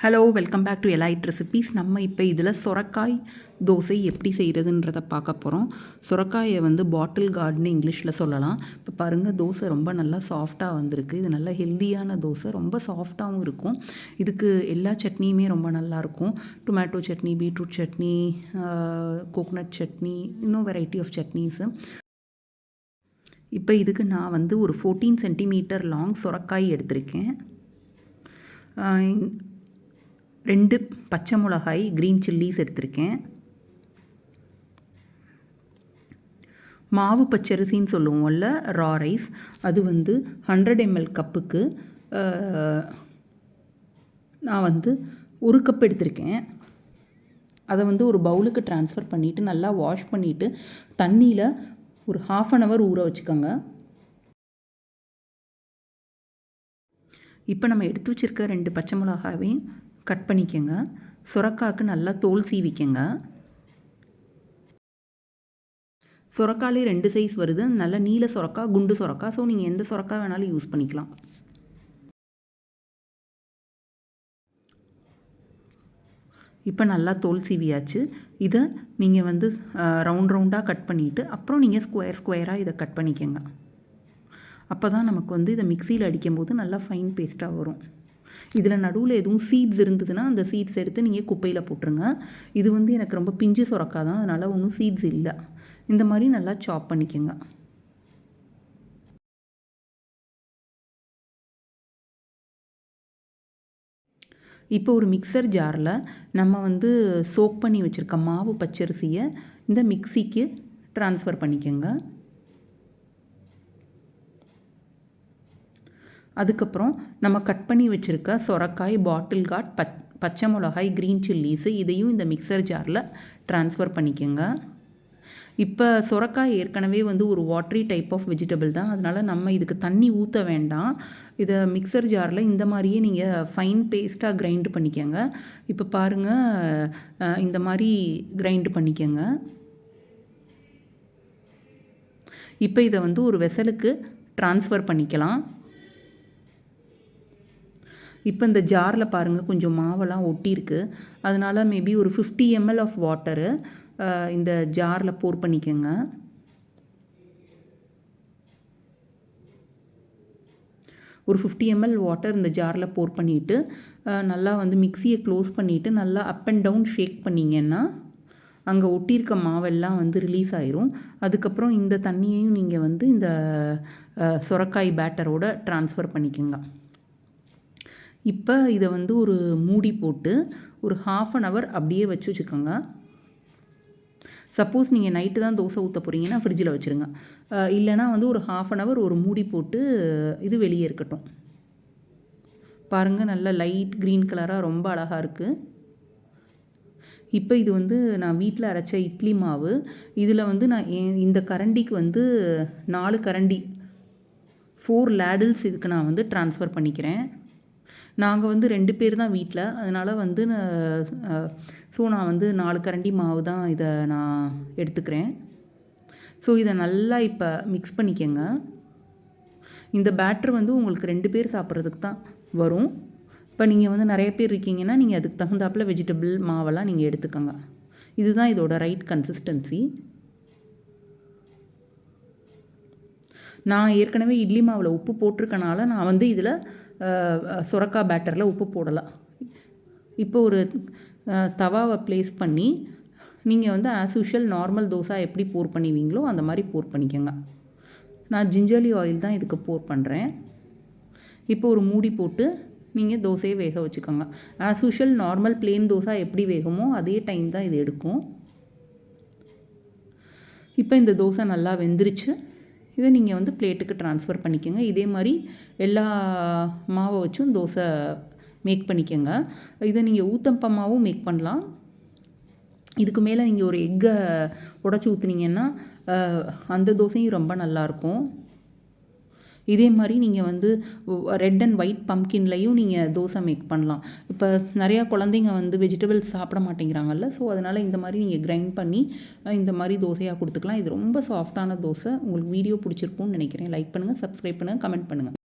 Hello, welcome back to elite recipes. நம்ம இப்போ இதில் சொரக்காய் தோசை எப்படி செய்கிறதுன்றதை பார்க்க போகிறோம். சொரக்காயை பாட்டில் கார்டுன்னு இங்கிலீஷில் சொல்லலாம். இப்போ பாருங்கள், தோசை ரொம்ப நல்லா சாஃப்டாக வந்திருக்கு. இது நல்ல ஹெல்த்தியான தோசை, ரொம்ப சாஃப்டாகவும் இருக்கும். இதுக்கு எல்லா சட்னியுமே ரொம்ப நல்லாயிருக்கும். Tomato chutney, beetroot chutney, coconut chutney, இன்னும் வெரைட்டி ஆஃப் சட்னிஸு. இப்போ இதுக்கு நான் ஒரு 14 சென்டிமீட்டர் லாங் சொரக்காய் எடுத்திருக்கேன். 2 பச்சை மிளகாய், க்ரீன் சில்லிஸ் எடுத்திருக்கேன். மாவு பச்சரிசின்னு சொல்லுவோம்ல, ரா ரைஸ், அது 100 ml கப்புக்கு நான் 1 கப் எடுத்திருக்கேன். அதை ஒரு பவுலுக்கு ட்ரான்ஸ்ஃபர் பண்ணிவிட்டு நல்லா வாஷ் பண்ணிவிட்டு தண்ணியில் ஒரு 1/2 hour ஊற வச்சுக்கோங்க. இப்போ நம்ம எடுத்து வச்சுருக்க 2 பச்சை மிளகாவையும் கட் பண்ணிக்கோங்க. சுரக்காய்க்கு நல்லா தோல் சீவிக்கங்க. சுரக்காலே 2 சைஸ் வருது. நல்ல நீல சுரக்காய், குண்டு சுரக்காய். ஸோ நீங்கள் எந்த சுரக்காய் வேணாலும் யூஸ் பண்ணிக்கலாம். இப்போ நல்லா தோல் சீவியாச்சு. இதை நீங்கள் ரவுண்டாக கட் பண்ணிவிட்டு அப்புறம் நீங்கள் ஸ்கொயராக இதை கட் பண்ணிக்கோங்க. அப்போ தான் நமக்கு இதை மிக்சியில் அடிக்கும்போது நல்லா ஃபைன் பேஸ்ட்டாக வரும். இதில் நடுவில் எதுவும் சீட்ஸ் இருந்ததுன்னா அந்த சீட்ஸ் எடுத்து நீங்கள் குப்பையில் போட்டுருங்க. இது எனக்கு ரொம்ப பிஞ்சு சுரக்காய் தான், அதனால் ஒன்றும் சீட்ஸ் இல்லை. இந்த மாதிரி நல்லா சாப் பண்ணிக்கோங்க. இப்போ ஒரு மிக்சர் ஜாரில் நம்ம சோக் பண்ணி வச்சுருக்க மாவு பச்சரிசியை இந்த மிக்சிக்கு ட்ரான்ஸ்ஃபர் பண்ணிக்கோங்க. அதுக்கப்புறம் நம்ம கட் பண்ணி வச்சுருக்க சொரக்காய், பாட்டில் கார்ட், பச்சை மிளகாய், க்ரீன் சில்லிஸு இதையும் இந்த மிக்சர் ஜாரில் ட்ரான்ஸ்ஃபர் பண்ணிக்கோங்க. இப்போ சொரக்காய் ஏற்கனவே ஒரு வாட்ரி டைப் ஆஃப் வெஜிடபிள் தான், அதனால் நம்ம இதுக்கு தண்ணி ஊற்ற வேண்டாம். இதை மிக்சர் ஜாரில் இந்த மாதிரியே நீங்கள் ஃபைன் பேஸ்ட்டாக கிரைண்ட் பண்ணிக்கோங்க. இப்போ பாருங்கள், இந்த மாதிரி கிரைண்ட் பண்ணிக்கோங்க. இப்போ இதை ஒரு வெசலுக்கு ட்ரான்ஸ்ஃபர் பண்ணிக்கலாம். இப்போ இந்த ஜாரில் பாருங்கள், கொஞ்சம் மாவெல்லாம் ஒட்டியிருக்கு. அதனால் மேபி ஒரு 50 ml ஆஃப் வாட்டரு இந்த ஜாரில் போர் பண்ணிக்கோங்க. ஒரு 50 ml வாட்டர் இந்த ஜாரில் போர் பண்ணிவிட்டு நல்லா மிக்சியை க்ளோஸ் பண்ணிவிட்டு நல்லா அப் அண்ட் டவுன் ஷேக் பண்ணிங்கன்னா அங்கே ஒட்டியிருக்க மாவெல்லாம் ரிலீஸ் ஆயிரும். அதுக்கப்புறம் இந்த தண்ணியையும் நீங்கள் இந்த சொரக்காய் பேட்டரோட ட்ரான்ஸ்ஃபர் பண்ணிக்கோங்க. இப்போ இதை ஒரு மூடி போட்டு ஒரு 1/2 hour அப்படியே வச்சு வச்சுக்கோங்க. சப்போஸ் நீங்கள் நைட்டு தான் தோசை ஊற்ற போகிறீங்கன்னா ஃப்ரிட்ஜில் வச்சுருங்க. இல்லைனா ஒரு 1/2 hour ஒரு மூடி போட்டு இது வெளியே இருக்கட்டும். பாருங்கள், நல்ல லைட் க்ரீன் கலராக ரொம்ப அழகாக இருக்குது. இப்போ இது நான் வீட்டில் அரைச்ச இட்லி மாவு. இதில் நான் இந்த கரண்டிக்கு 4 கரண்டி 4 லேடில்ஸ் இதுக்கு நான் ட்ரான்ஸ்ஃபர் பண்ணிக்கிறேன். நாங்கள் 2 பேர் தான் வீட்டில், அதனால் ஸோ நான் 4 கரண்டி மாவு தான் இதை நான் எடுத்துக்கிறேன். ஸோ இதை நல்லா இப்போ மிக்ஸ் பண்ணிக்கோங்க. இந்த பேட்டர் உங்களுக்கு 2 பேர் சாப்பிட்றதுக்கு தான் வரும். இப்போ நீங்கள் நிறைய பேர் இருக்கீங்கன்னா நீங்கள் அதுக்கு தகுந்தாப்பில் வெஜிடபிள் மாவெல்லாம் நீங்கள் எடுத்துக்கோங்க. இதுதான் இதோட ரைட் கன்சிஸ்டன்சி. நான் ஏற்கனவே இட்லி மாவில் உப்பு போட்டிருக்கனால நான் இதில் சொரக்காய் பேட்டரில் உப்பு போடலாம். இப்போ ஒரு தவாவை ப்ளேஸ் பண்ணி நீங்கள் ஆஸ் யூஷுவல் நார்மல் தோசை எப்படி போர் பண்ணுவீங்களோ அந்த மாதிரி போர் பண்ணிக்கோங்க. நான் ஜிஞ்சர்லி ஆயில் தான் இதுக்கு போர் பண்ணுறேன். இப்போ ஒரு மூடி போட்டு நீங்கள் தோசையை வேக வச்சுக்கோங்க. As usual normal plain dosa எப்படி வேகுமோ அதே டைம் தான் இது எடுக்கும். இப்போ இந்த தோசை நல்லா வெந்துருச்சு. இதை நீங்கள் பிளேட்டுக்கு ட்ரான்ஸ்ஃபர் பண்ணிக்கோங்க. இதே மாதிரி எல்லா மாவை வச்சும் தோசை மேக் பண்ணிக்கோங்க. இதை நீங்கள் ஊத்தப்பமாவும் மேக் பண்ணலாம். இதுக்கு மேலே நீங்கள் ஒரு எக்கை உடச்சி ஊற்றுனீங்கன்னா அந்த தோசையும் ரொம்ப நல்லாயிருக்கும். இதே மாதிரி நீங்கள் ரெட் அண்ட் ஒயிட் பம்கின்லையும் நீங்கள் தோசை மேக் பண்ணலாம். இப்போ நிறையா குழந்தைங்க வெஜிடபிள்ஸ் சாப்பிட மாட்டேங்கிறாங்கல்ல, ஸோ அதனால் இந்த மாதிரி நீங்கள் கிரைண்ட் பண்ணி இந்த மாதிரி தோசையாக கொடுத்துக்கலாம். இது ரொம்ப சாஃப்டான தோசை. உங்களுக்கு வீடியோ பிடிச்சிருக்கும்னு நினைக்கிறேன். லைக் பண்ணுங்கள், சப்ஸ்கிரைப் பண்ணுங்கள், கமெண்ட் பண்ணுங்கள்.